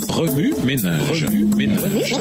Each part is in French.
Remue ménage. Remue ménage.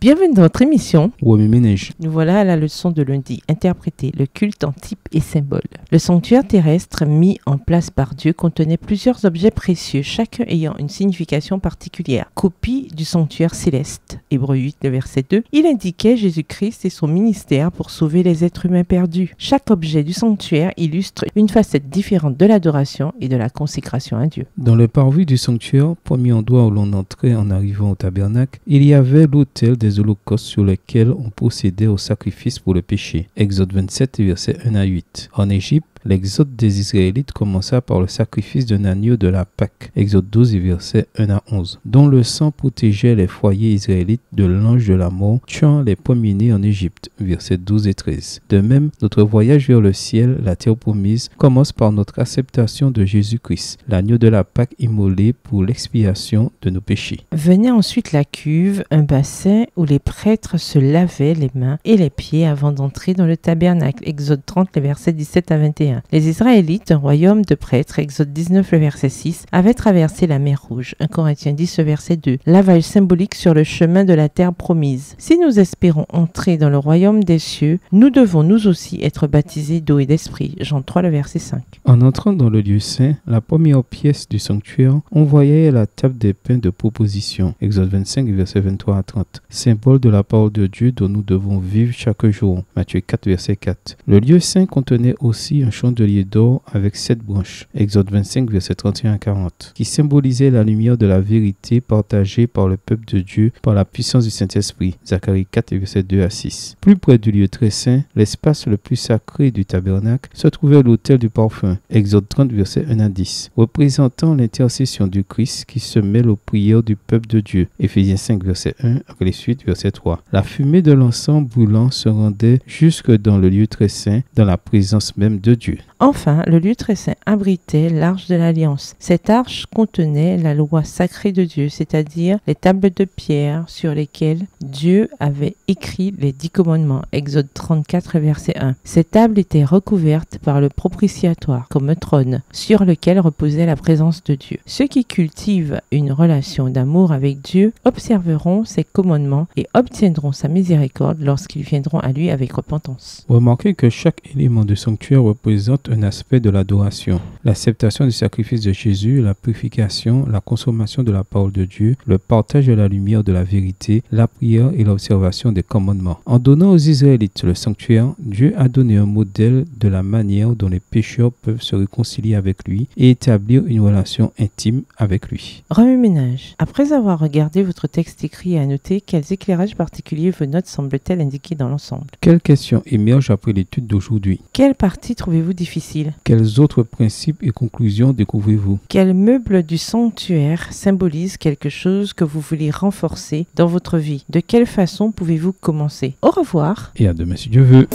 Bienvenue dans notre émission. Remue ménage. Nous voilà à la leçon de lundi. Interpréter le culte en type et symbole. Le sanctuaire terrestre mis en place par Dieu contenait plusieurs objets précieux, chacun ayant une signification particulière. Copie du sanctuaire céleste. Hébreux 8, le verset 2. Il indiquait Jésus-Christ et son ministère pour sauver les êtres humains perdus. Chaque objet du sanctuaire illustre une facette différente de l'adoration et de la consécration à Dieu. Dans le parvis du sanctuaire, premier endroit où l'on entrait en arrivant au tabernacle, il y avait l'autel des holocaustes sur lesquels on procédait au sacrifice pour le péché. Exode 27, versets 1 à 8. En Égypte, l'exode des Israélites commença par le sacrifice d'un agneau de la Pâque, Exode 12, versets 1 à 11, dont le sang protégeait les foyers israélites de l'ange de la mort, tuant les premiers-nés en Égypte, versets 12 et 13. De même, notre voyage vers le ciel, la terre promise, commence par notre acceptation de Jésus-Christ, l'agneau de la Pâque immolé pour l'expiation de nos péchés. Venait ensuite la cuve, un bassin où les prêtres se lavaient les mains et les pieds avant d'entrer dans le tabernacle, Exode 30, les versets 17 à 21. Les Israélites, un royaume de prêtres, Exode 19, le verset 6, avaient traversé la mer Rouge, 1 Corinthiens 10, le verset 2, lavage symbolique sur le chemin de la terre promise. Si nous espérons entrer dans le royaume des cieux, nous devons nous aussi être baptisés d'eau et d'esprit, Jean 3, le verset 5. En entrant dans le lieu saint, la première pièce du sanctuaire, on voyait la table des pains de proposition, Exode 25, verset 23 à 30, symbole de la parole de Dieu dont nous devons vivre chaque jour, Matthieu 4, verset 4. Le lieu saint contenait aussi un chandelier d'or avec 7 branches, Exode 25, verset 31 à 40, qui symbolisait la lumière de la vérité partagée par le peuple de Dieu par la puissance du Saint-Esprit, Zacharie 4, verset 2 à 6. Plus près du lieu très saint, l'espace le plus sacré du tabernacle, se trouvait l'autel du parfum, Exode 30, verset 1 à 10, représentant l'intercession du Christ qui se mêle aux prières du peuple de Dieu, Éphésiens 5, verset 1 à les suites, verset 3. La fumée de l'encens brûlant se rendait jusque dans le lieu très saint, dans la présence même de Dieu. Enfin, le lieu très saint abritait l'arche de l'Alliance. Cette arche contenait la loi sacrée de Dieu, c'est-à-dire les tables de pierre sur lesquelles Dieu avait écrit les 10 commandements, Exode 34, verset 1. Ces tables étaient recouvertes par le propitiatoire, comme un trône, sur lequel reposait la présence de Dieu. Ceux qui cultivent une relation d'amour avec Dieu observeront ses commandements et obtiendront sa miséricorde lorsqu'ils viendront à lui avec repentance. Remarquez que chaque élément du sanctuaire représente un aspect de l'adoration. L'acceptation du sacrifice de Jésus, la purification, la consommation de la parole de Dieu, le partage de la lumière de la vérité, la prière et l'observation des commandements. En donnant aux Israélites le sanctuaire, Dieu a donné un modèle de la manière dont les pécheurs peuvent se réconcilier avec lui et établir une relation intime avec lui. Remue ménage. Après avoir regardé votre texte écrit et annoté, quels éclairages particuliers vos notes semblent-elles indiquer dans l'ensemble? Quelles questions émergent après l'étude d'aujourd'hui? Quelle partie trouvez-vous difficile? Quels autres principes et conclusions découvrez-vous? Quel meuble du sanctuaire symbolise quelque chose que vous voulez renforcer dans votre vie? De quelle façon pouvez-vous commencer? Au revoir. Et à demain si Dieu veut.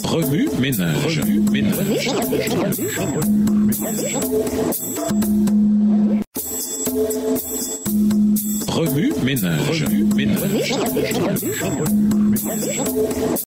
Remue ménage. Remue ménage.